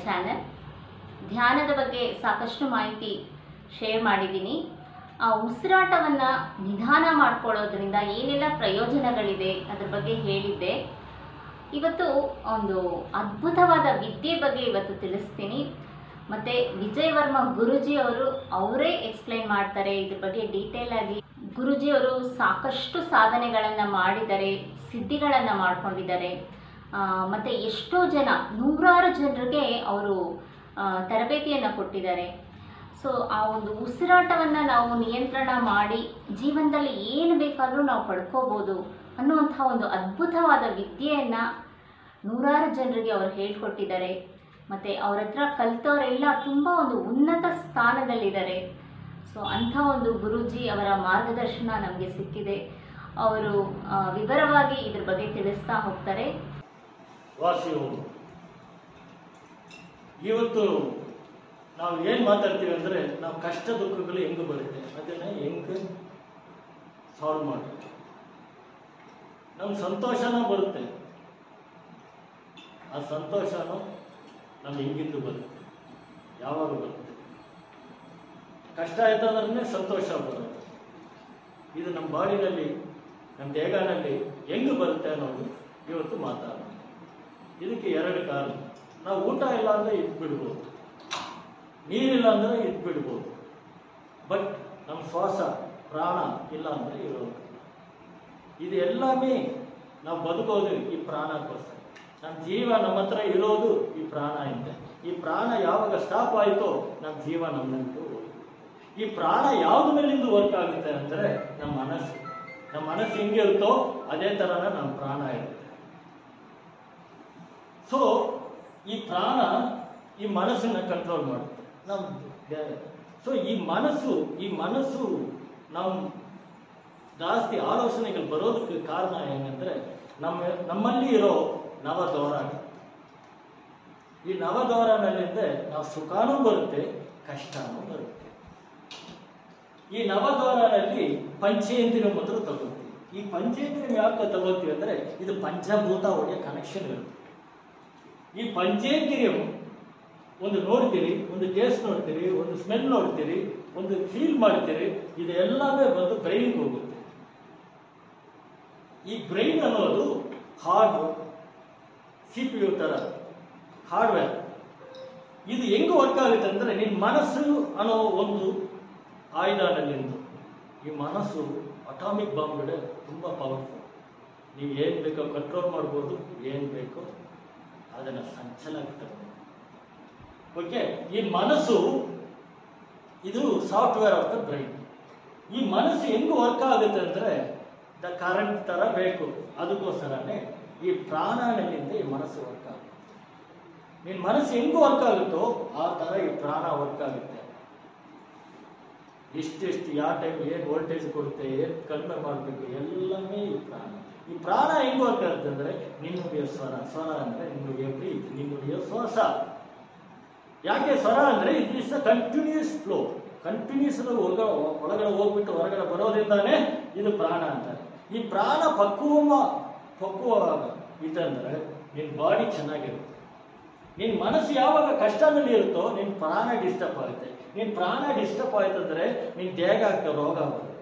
Channel. ಧ್ಯಾನದ ಬಗ್ಗೆ ಸಾಕಷ್ಟು ಮಾಹಿತಿ ಶೇರ್ ಮಾಡಿದ್ದೀನಿ. ಆ ಉಸಿರಾಟವನ್ನು ನಿಧಾನ ಮಾಡ್ಕೊಳ್ಳೋದ್ರಿಂದ ಏನೆಲ್ಲ ಪ್ರಯೋಜನಗಳಿದೆ ಅದರ ಬಗ್ಗೆ ಹೇಳಿದ್ದೆ. ಇವತ್ತು ಒಂದು ಅದ್ಭುತವಾದ ವಿದ್ಯೆ ಬಗ್ಗೆ ಇವತ್ತು ತಿಳಿಸ್ತೀನಿ. ಮತ್ತು ವಿಜಯ್ ವರ್ಮಾ ಗುರೂಜಿ ಅವರೇ ಎಕ್ಸ್ಪ್ಲೈನ್ ಮಾಡ್ತಾರೆ ಇದ್ರ ಬಗ್ಗೆ ಡೀಟೇಲ್ ಆಗಿ. ಗುರೂಜಿಯವರು ಸಾಕಷ್ಟು ಸಾಧನೆಗಳನ್ನು ಮಾಡಿದ್ದಾರೆ, ಸಿದ್ಧಿಗಳನ್ನು ಮಾಡ್ಕೊಂಡಿದ್ದಾರೆ. ಮತ್ತು ಎಷ್ಟೋ ಜನ, ನೂರಾರು ಜನರಿಗೆ ಅವರು ತರಬೇತಿಯನ್ನು ಕೊಟ್ಟಿದ್ದಾರೆ. ಸೊ ಆ ಒಂದು ಉಸಿರಾಟವನ್ನು ನಾವು ನಿಯಂತ್ರಣ ಮಾಡಿ ಜೀವನದಲ್ಲಿ ಏನು ಬೇಕಾದರೂ ನಾವು ಪಡ್ಕೋಬೋದು ಅನ್ನುವಂಥ ಒಂದು ಅದ್ಭುತವಾದ ವಿದ್ಯೆಯನ್ನು ನೂರಾರು ಜನರಿಗೆ ಅವರು ಹೇಳ್ಕೊಟ್ಟಿದ್ದಾರೆ. ಮತ್ತು ಅವ್ರ ಹತ್ರ ಕಲಿತವರೆಲ್ಲ ತುಂಬ ಒಂದು ಉನ್ನತ ಸ್ಥಾನದಲ್ಲಿದ್ದಾರೆ. ಸೊ ಅಂಥ ಒಂದು ಗುರೂಜಿ ಅವರ ಮಾರ್ಗದರ್ಶನ ನಮಗೆ ಸಿಕ್ಕಿದೆ. ಅವರು ವಿವರವಾಗಿ ಇದ್ರ ಬಗ್ಗೆ ತಿಳಿಸ್ತಾ ಹೋಗ್ತಾರೆ. ಇವತ್ತು ನಾವು ಏನು ಮಾತಾಡ್ತೀವಿ ಅಂದರೆ, ನಾವು ಕಷ್ಟ ದುಃಖಗಳು ಹೆಂಗೆ ಬರುತ್ತೆ ಅದನ್ನು ಹೆಂಗೆ ಸಾಲ್ವ್ ಮಾಡಬೇಕು. ನಮ್ಮ ಸಂತೋಷನೂ ಬರುತ್ತೆ, ಆ ಸಂತೋಷನೂ ನಮ್ಮ ಹೆಂಗಿಂದು ಬರುತ್ತೆ, ಯಾವಾಗ ಬರುತ್ತೆ. ಕಷ್ಟ ಆಯ್ತಂದ್ರೆ ಸಂತೋಷ ಬರುತ್ತೆ. ಇದು ನಮ್ಮ ಬಾಡಿನಲ್ಲಿ, ನಮ್ಮ ದೇಹನಲ್ಲಿ ಹೆಂಗೆ ಬರುತ್ತೆ ಅನ್ನೋದು ಇವತ್ತು ಮಾತಾಡೋಣ. ಇದಕ್ಕೆ ಎರಡು ಕಾರಣ. ನಾವು ಊಟ ಇಲ್ಲ ಅಂದರೆ ಇದ್ಬಿಡ್ಬೋದು, ನೀರಿಲ್ಲ ಅಂದರೆ ಇದ್ಬಿಡ್ಬೋದು, ಬಟ್ ನಮ್ಮ ಶ್ವಾಸ ಪ್ರಾಣ ಇಲ್ಲ ಅಂದರೆ ಇರೋದು. ಇದು ಎಲ್ಲವೇ ನಾವು ಬದುಕೋದು ಈ ಪ್ರಾಣಕ್ಕೋಸ್ಕರ. ನಮ್ಮ ಜೀವ ನಮ್ಮ ಹತ್ರ ಇರೋದು ಈ ಪ್ರಾಣ ಇದೆ. ಈ ಪ್ರಾಣ ಯಾವಾಗ ಸ್ಟಾಪ್ ಆಯಿತೋ ನಮ್ಮ ಜೀವ ನಮ್ಮಂತೂ ಹೋಯ್ತು. ಈ ಪ್ರಾಣ ಯಾವ್ದು ಮೇಲಿಂದ ವರ್ಕ್ ಆಗುತ್ತೆ ಅಂದರೆ ನಮ್ಮ ಮನಸ್ಸು. ನಮ್ಮ ಮನಸ್ಸು ಹೆಂಗಿರುತ್ತೋ ಅದೇ ಥರನ ನಮ್ಮ ಪ್ರಾಣ ಇರುತ್ತೆ. ಸೊ ಈ ಪ್ರಾಣ ಈ ಮನಸ್ಸನ್ನ ಕಂಟ್ರೋಲ್ ಮಾಡುತ್ತೆ ನಮ್ಮ. ಸೊ ಈ ಮನಸ್ಸು ನಾವು ಜಾಸ್ತಿ ಆಲೋಚನೆಗಳು ಬರೋದಕ್ಕೆ ಕಾರಣ ಏನಂದ್ರೆ ನಮ್ಮಲ್ಲಿ ಇರೋ ನವದ್ವಾರ. ಈ ನವದ್ವಾರನಲ್ಲಿಂದ ನಾವು ಸುಖನೂ ಬರುತ್ತೆ, ಕಷ್ಟನೂ ಬರುತ್ತೆ. ಈ ನವದ್ವಾರನಲ್ಲಿ ಪಂಚೇಂದ್ರಿಯ ಮಾತ್ರ ತಗೋತೀವಿ. ಈ ಪಂಚೇಂದ್ರಿಯ ಯಾಕೆ ತಗೋತೀವಿ ಅಂದರೆ ಇದು ಪಂಚಭೂತ ಒಡೆಯ ಕನೆಕ್ಷನ್ ಇರುತ್ತೆ. ಈ ಪಂಚೇಂದ್ರಿಯ ಒಂದು ನೋಡ್ತೀರಿ, ಒಂದು ಟೇಸ್ಟ್ ನೋಡ್ತೀರಿ, ಒಂದು ಸ್ಮೆಲ್ ನೋಡ್ತೀರಿ, ಒಂದು ಫೀಲ್ ಮಾಡ್ತೀರಿ, ಇದೆಲ್ಲವೇ ಬಂದು ಬ್ರೈನ್ಗೆ ಹೋಗುತ್ತೆ. ಈ ಬ್ರೈನ್ ಅನ್ನೋದು CPU ಥರ ಹಾರ್ಡ್ವೇರ್. ಇದು ಹೆಂಗೆ ವರ್ಕ್ ಆಗುತ್ತೆ ಅಂದರೆ, ನಿನ್ನ ಮನಸ್ಸು ಅನ್ನೋ ಒಂದು ಆಯುಧನಲ್ಲಿಂದು. ಈ ಮನಸ್ಸು ಅಟಾಮಿಕ್ ಬಾಂಬ್ಗಳು ತುಂಬ ಪವರ್ಫುಲ್. ನೀವು ಏನು ಬೇಕೋ ಕಂಟ್ರೋಲ್ ಮಾಡ್ಬೋದು, ಏನು ಬೇಕೋ ಅದನ್ನು ಸಂಚಲಾಗ್ತದೆ. ಓಕೆ, ಈ ಮನಸ್ಸು ಇದು ಸಾಫ್ಟ್ವೇರ್ ಆಫ್ ದ ಬ್ರೈನ್. ಈ ಮನಸ್ಸು ಹೆಂಗೆ ವರ್ಕ್ ಆಗುತ್ತೆ ಅಂದರೆ ದ ಕರೆಂಟ್ ಥರ ಬೇಕು. ಅದಕ್ಕೋಸ್ಕರನೇ ಈ ಪ್ರಾಣನಲ್ಲಿಂದ ಈ ಮನಸ್ಸು ವರ್ಕ್ ಆಗುತ್ತೆ. ನಿನ್ನ ಮನಸ್ಸು ಹೆಂಗೆ ವರ್ಕ್ ಆಗುತ್ತೋ ಆ ಥರ ಈ ಪ್ರಾಣ ವರ್ಕ್ ಆಗುತ್ತೆ. ಎಷ್ಟು ಯಾವ ಟೈಮ್ ಏನು ವೋಲ್ಟೇಜ್ ಕೊಡುತ್ತೆ, ಏನು ಕಡಿಮೆ ಮಾಡಬೇಕು, ಎಲ್ಲವೇ ಈ ಪ್ರಾಣ. ಈ ಪ್ರಾಣ ಹೆಂಗೆ ವರ್ಕ್ ಆಗುತ್ತೆ ಅಂದರೆ ನಿನ್ನುಡಿಯ ಸ್ವರ. ಸ್ವರ ಅಂದರೆ ನಿನ್ನುಡಿಯ ಬ್ರೀತ್, ನಿನ್ನುಡಿಯ ಶ್ವಾಸ. ಯಾಕೆ ಸ್ವರ ಅಂದರೆ it is a continuous flow. Continuous ಒಳಗಡೆ ಹೋಗ್ಬಿಟ್ಟು ಹೊರಗಡೆ ಬರೋದ್ರಿಂದಾನೇ ಇದು ಪ್ರಾಣ ಅಂತಾರೆ. ಈ ಪ್ರಾಣ ಪಕ್ವವಾಗ ಇತ್ತಂದ್ರೆ ನಿನ್ನ ಬಾಡಿ ಚೆನ್ನಾಗಿರುತ್ತೆ. ನಿನ್ನ ಮನಸ್ಸು ಯಾವಾಗ ಕಷ್ಟದಲ್ಲಿ ಇರುತ್ತೋ ನಿನ್ನ ಪ್ರಾಣ ಡಿಸ್ಟರ್ಬ್ ಆಗುತ್ತೆ. ನಿನ್ನ ಪ್ರಾಣ ಡಿಸ್ಟರ್ಬ್ ಆಯ್ತಂದ್ರೆ ನಿನ್ನ ದೇಹಕ್ಕೆ ರೋಗ ಬರುತ್ತೆ.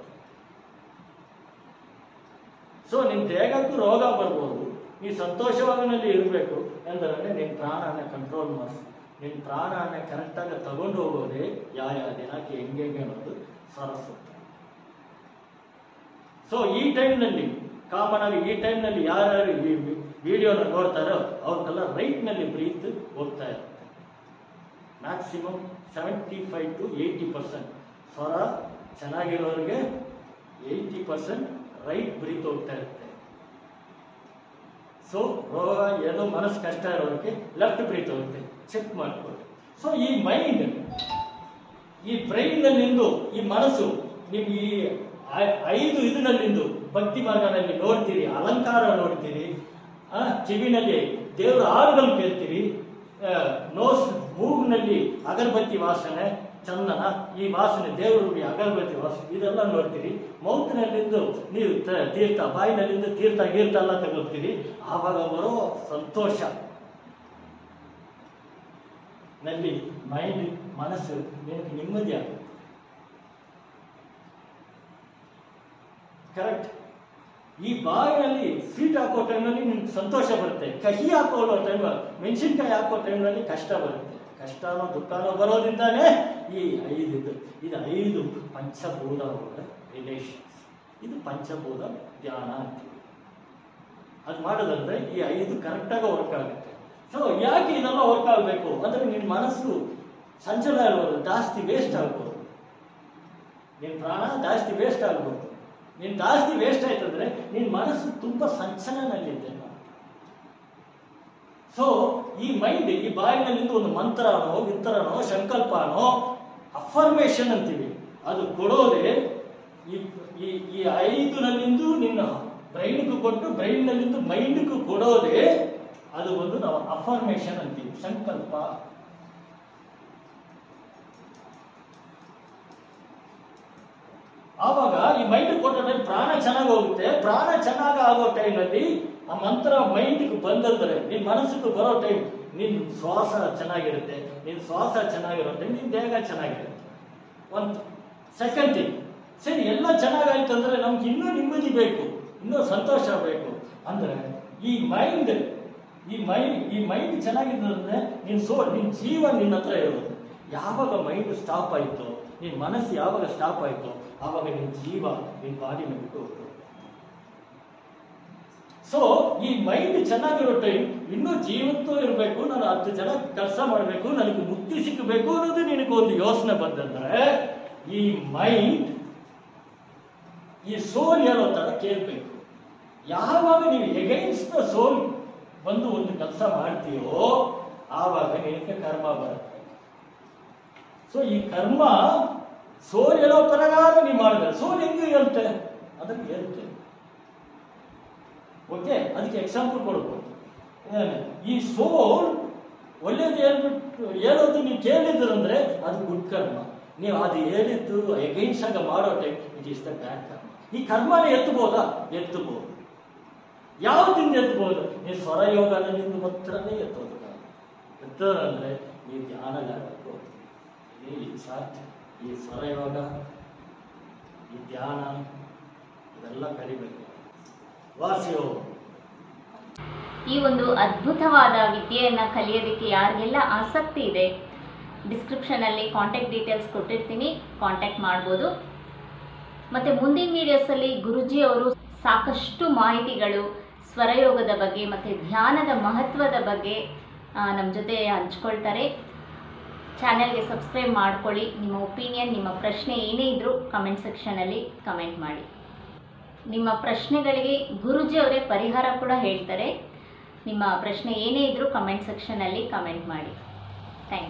ಸೊ ನಿನ್ನ ದೇಹಕ್ಕೂ ರೋಗ ಬರ್ಬೋದು. ನೀ ಸಂತೋಷವಾಗಿನಲ್ಲಿ ಇರಬೇಕು ಅಂದರೆ ನಿನ್ನ ಪ್ರಾಣನ ಕಂಟ್ರೋಲ್ ಮಾಡಿಸಿ, ನಿನ್ನ ಪ್ರಾಣನ ಕರೆಕ್ಟಾಗಿ ತಗೊಂಡು ಹೋಗೋದೇ ಯಾವ ದಿನಕ್ಕೆ ಹೆಂಗೆ ಅನ್ನೋದು ಸರಸ್ವತಿ. ಸೊ ಈ ಟೈಮ್ನಲ್ಲಿ ಕಾಮನ್ ಆಗಿ ಈ ಟೈಮ್ನಲ್ಲಿ ಯಾರ್ಯಾರು ಈ ವಿಡಿಯೋನ ನೋಡ್ತಾರೋ ಅವ್ರಿಗೆಲ್ಲ ರೈಟ್ನಲ್ಲಿ ಬ್ರೀತ್ ಹೋಗ್ತಾ ಇರುತ್ತೆ. ಮ್ಯಾಕ್ಸಿಮಮ್ 75 to 80% ಸ್ವರ ಚೆನ್ನಾಗಿರೋರಿಗೆ 80% ರೈಟ್ ಬ್ರೀತ್ ಹೋಗ್ತಾ ಇರುತ್ತೆ. ಸೊ ರೋಗ ಏನೋ ಮನಸ್ಸು ಕಷ್ಟ ಇರೋರಿಗೆ ಲೆಫ್ಟ್ ಬ್ರೀತ್ ಹೋಗುತ್ತೆ. ಚೆಕ್ ಮಾಡ್ಕೊಳ್ಳಿ. ಸೊ ಈ ಮೈಂಡ್, ಈ ಬ್ರೈನ್ನಲ್ಲಿಂದು ಈ ಮನಸ್ಸು ನಿಮ್ಗೆ ಈ 5 ಇದರಲ್ಲಿಂದು ಭಕ್ತಿ ಮಾರ್ಗದಲ್ಲಿ ನೋಡ್ತೀರಿ, ಅಲಂಕಾರ ನೋಡ್ತೀರಿ, ಕಿವಿನಲ್ಲಿ ದೇವರ ಹಾಡುಗಳು ಕೇಳ್ತೀರಿ, ಮೂಗಿನಲ್ಲಿ ಅಗರಬತ್ತಿ ವಾಸನೆ, ಚಂದನ, ಈ ವಾಸನೆ ದೇವರಿಗೆ ಅಗರಬತ್ತಿ ವಾಸನೆ ಇದೆಲ್ಲ ನೋಡ್ತೀರಿ. ಮೌತ್ನಲ್ಲಿಂದು ನೀವು ತೀರ್ಥ, ಬಾಯಿನಲ್ಲಿಂದ ತೀರ್ಥ ಎಲ್ಲ ತಗೋತೀರಿ. ಆವಾಗ ಬರೋ ಸಂತೋಷ ನಲ್ಲಿ ಮೈಂಡ್ ಮನಸ್ಸು ನಿನಗೆ ನೆಮ್ಮದಿ ಆಗುತ್ತೆ. ಕರೆಕ್ಟ್. ಈ ಬಾಯಿನಲ್ಲಿ ಸ್ವೀಟ್ ಹಾಕೋ ಟೈಮ್ನಲ್ಲಿ ನಿಮ್ಗೆ ಸಂತೋಷ ಬರುತ್ತೆ. ಕಹಿ ಹಾಕೊಳ್ಳೋ ಟೈಮ್, ಮೆಣಸಿನ್ಕಾಯಿ ಹಾಕೋ ಟೈಮ್ನಲ್ಲಿ ಕಷ್ಟ ಬರುತ್ತೆ. ಕಷ್ಟನೋ ದುಃಖನೋ ಬರೋದ್ರಿಂದಾನೇ ಈ 5 ಇದು 5 ಪಂಚಭೂತಗಳ ರಿಲೇಷನ್ಸ್. ಇದು ಪಂಚಭೂತ ಧ್ಯಾನ ಅಂತೀವಿ. ಅದು ಮಾಡೋದಂದ್ರೆ ಈ 5 ಕರೆಕ್ಟಾಗಿ ವರ್ಕ್ ಆಗುತ್ತೆ. ಸೊ ಯಾಕೆ ಇದೆಲ್ಲ ವರ್ಕ್ ಆಗಬೇಕು ಅಂದ್ರೆ ನಿನ್ನ ಮನಸ್ಸು ಸಂಚಲನ ಇರ್ಬೋದು, ಜಾಸ್ತಿ ವೇಸ್ಟ್ ಆಗ್ಬೋದು, ನಿನ್ನ ಪ್ರಾಣ ಜಾಸ್ತಿ ವೇಸ್ಟ್ ಆಗ್ಬೋದು. ನೀನು ಜಾಸ್ತಿ ವೇಸ್ಟ್ ಆಯ್ತಂದ್ರೆ ನಿನ್ನ ಮನಸ್ಸು ತುಂಬಾ ಸಂಚಲನದಲ್ಲಿದೆ. ಸೊ ಈ ಮೈಂಡ್ ಈ ಬಾಯಿನಲ್ಲಿಂದ ಒಂದು ಮಂತ್ರನೋ ವಿತ್ತರನೋ ಸಂಕಲ್ಪನೋ ಅಫರ್ಮೇಷನ್ ಅಂತೀವಿ, ಅದು ಕೊಡೋದೇ ಈ 5ನಲ್ಲಿಂದು ನಿನ್ನ ಬ್ರೈನ್ಗೂ ಕೊಟ್ಟು ಬ್ರೈನ್ನಲ್ಲಿಂದು ಮೈಂಡ್ಗೂ ಕೊಡೋದೇ ಅದು ಒಂದು ನಾವು ಅಫರ್ಮೇಷನ್ ಅಂತೀವಿ, ಸಂಕಲ್ಪ. ಆವಾಗ ಈ ಮೈಂಡ್ ಕೊಟ್ಟ ಟೈಮ್ ಪ್ರಾಣ ಚೆನ್ನಾಗಿ ಹೋಗುತ್ತೆ. ಪ್ರಾಣ ಚೆನ್ನಾಗಿ ಆಗೋ ಟೈಮ್ನಲ್ಲಿ ಆ ಮಂತ್ರ ಮೈಂಡ್ಗೆ ಬಂದಂದ್ರೆ ನಿನ್ನ ಮನಸ್ಸಿಗೆ ಬರೋ ಟೈಮ್ ನಿನ್ನ ಶ್ವಾಸ ಚೆನ್ನಾಗಿರುತ್ತೆ. ನಿನ್ನ ಶ್ವಾಸ ಚೆನ್ನಾಗಿರೋ ಟೈಮ್ ನಿನ್ನ ದೇಹ ಚೆನ್ನಾಗಿರುತ್ತೆ. ಒಂದು ಸೆಕೆಂಡ್ ಥಿಂಗ್, ಸರಿ ಎಲ್ಲ ಚೆನ್ನಾಗಾಯ್ತು ಅಂದ್ರೆ ನಮ್ಗೆ ಇನ್ನೂ ನೆಮ್ಮದಿ ಬೇಕು, ಇನ್ನೂ ಸಂತೋಷ ಬೇಕು ಅಂದ್ರೆ ಈ ಮೈಂಡ್ ಚೆನ್ನಾಗಿದ್ದಂದ್ರೆ ನಿನ್ನ ಜೀವ ನಿನ್ನ ಹತ್ರ ಇರೋದು. ಯಾವಾಗ ಮೈಂಡ್ ಸ್ಟಾಪ್ ಆಯಿತು, ನಿನ್ನ ಮನಸ್ಸು ಯಾವಾಗ ಸ್ಟಾಪ್ ಆಯಿತು ಆವಾಗ ನಿನ್ನ ಜೀವ ನಿನ್ನ ಬಾಡಿನ ಬಿಟ್ಟು ಹೋಗ್ತದೆ. ಸೊ ಈ ಮೈಂಡ್ ಚೆನ್ನಾಗಿರೋ ಟೈಮ್ ಇನ್ನೂ ಜೀವತ್ತೂ ಇರಬೇಕು, ನಾನು 10 ಜನ ಕೆಲಸ ಮಾಡಬೇಕು, ನನಗೆ ಮುಕ್ತಿ ಸಿಕ್ಕಬೇಕು ಅನ್ನೋದು ನಿನಗೊಂದು ಯೋಚನೆ ಬಂದಂದ್ರೆ ಈ ಮೈಂಡ್ ಈ ಸೋಲ್ ಹೇಳೋ ತರ ಕೇಳಬೇಕು. ಯಾವಾಗ ನೀವು ಎಗೈನ್ಸ್ಟ್ ದ ಸೋಲ್ ಬಂದು ಒಂದು ಕೆಲಸ ಮಾಡ್ತೀಯೋ ಆವಾಗ ನಿನಗೆ ಕರ್ಮ ಬರುತ್ತೆ. ಸೊ ಈ ಕರ್ಮ ಸೋಲ್ ಹೇಳೋ ಪ್ರಕಾರ ನೀವು ಮಾಡಿದ್ರೆ ಸೋಲ್ ಹೆಂಗೆ ಹೇಳ್ತೆ ಅದಕ್ಕೆ ಹೇಳ್ತೆ. ಓಕೆ, ಅದಕ್ಕೆ ಎಕ್ಸಾಂಪಲ್ ಕೊಡ್ಬೋದು. ಈ ಸೋಲ್ ಒಳ್ಳೇದು ಹೇಳೋದು ನೀವು ಕೇಳಿದ್ರಂದ್ರೆ ಅದು ಗುಡ್ ಕರ್ಮ. ನೀವು ಅದು ಹೇಳಿದ್ದು ಎಗೈನ್ಸ್ಟ್ ಆಗ ಮಾಡೋ time it is the bad ಕರ್ಮ. ಈ ಕರ್ಮನ ಎತ್ತಬಹುದಾ? ಎತ್ತಬಹುದು. ಯಾವ್ದಿಂದ ಎತ್ತಬಹುದು? ನೀವು ಸ್ವರಯೋಗದಿಂದ ಮಾತ್ರನೇ ಎತ್ತೋದು. ಎತ್ತೋದಂದ್ರೆ ನೀವು ಧ್ಯಾನಗಾರಬೇಕು. ಈ ಸ್ವರಯೋಗ, ಈ ಧ್ಯಾನ ಇದೆಲ್ಲ ಕಲಿಬೇಕು. ವಾಸಿಯೋಗ. ಈ ಒಂದು ಅದ್ಭುತವಾದ ವಿದ್ಯೆಯನ್ನು ಕಲಿಯೋದಕ್ಕೆ ಯಾರಿಗೆಲ್ಲ ಆಸಕ್ತಿ ಇದೆ, ಡಿಸ್ಕ್ರಿಪ್ಷನಲ್ಲಿ ಕಾಂಟ್ಯಾಕ್ಟ್ ಡೀಟೇಲ್ಸ್ ಕೊಟ್ಟಿರ್ತೀನಿ, ಕಾಂಟ್ಯಾಕ್ಟ್ ಮಾಡ್ಬೋದು. ಮತ್ತು ಮುಂದಿನ ವೀಡಿಯೋಸಲ್ಲಿ ಗುರುಜಿ ಅವರು ಸಾಕಷ್ಟು ಮಾಹಿತಿಗಳು ಸ್ವರಯೋಗದ ಬಗ್ಗೆ ಮತ್ತು ಧ್ಯಾನದ ಮಹತ್ವದ ಬಗ್ಗೆ ನಮ್ಮ ಜೊತೆ ಹಂಚ್ಕೊಳ್ತಾರೆ. ಚಾನೆಲ್ಗೆ ಸಬ್ಸ್ಕ್ರೈಬ್ ಮಾಡ್ಕೊಳ್ಳಿ. ನಿಮ್ಮ ಒಪಿನಿಯನ್, ನಿಮ್ಮ ಪ್ರಶ್ನೆ ಏನೇ ಇದ್ದರೂ ಕಮೆಂಟ್ ಸೆಕ್ಷನಲ್ಲಿ ಕಮೆಂಟ್ ಮಾಡಿ. ನಿಮ್ಮ ಪ್ರಶ್ನೆಗಳಿಗೆ ಗುರುಜಿ ಅವರೇ ಪರಿಹಾರ ಕೂಡ ಹೇಳ್ತಾರೆ. ನಿಮ್ಮ ಪ್ರಶ್ನೆ ಏನೇ ಇದ್ದರೂ ಕಮೆಂಟ್ ಸೆಕ್ಷನಲ್ಲಿ ಕಮೆಂಟ್ ಮಾಡಿ.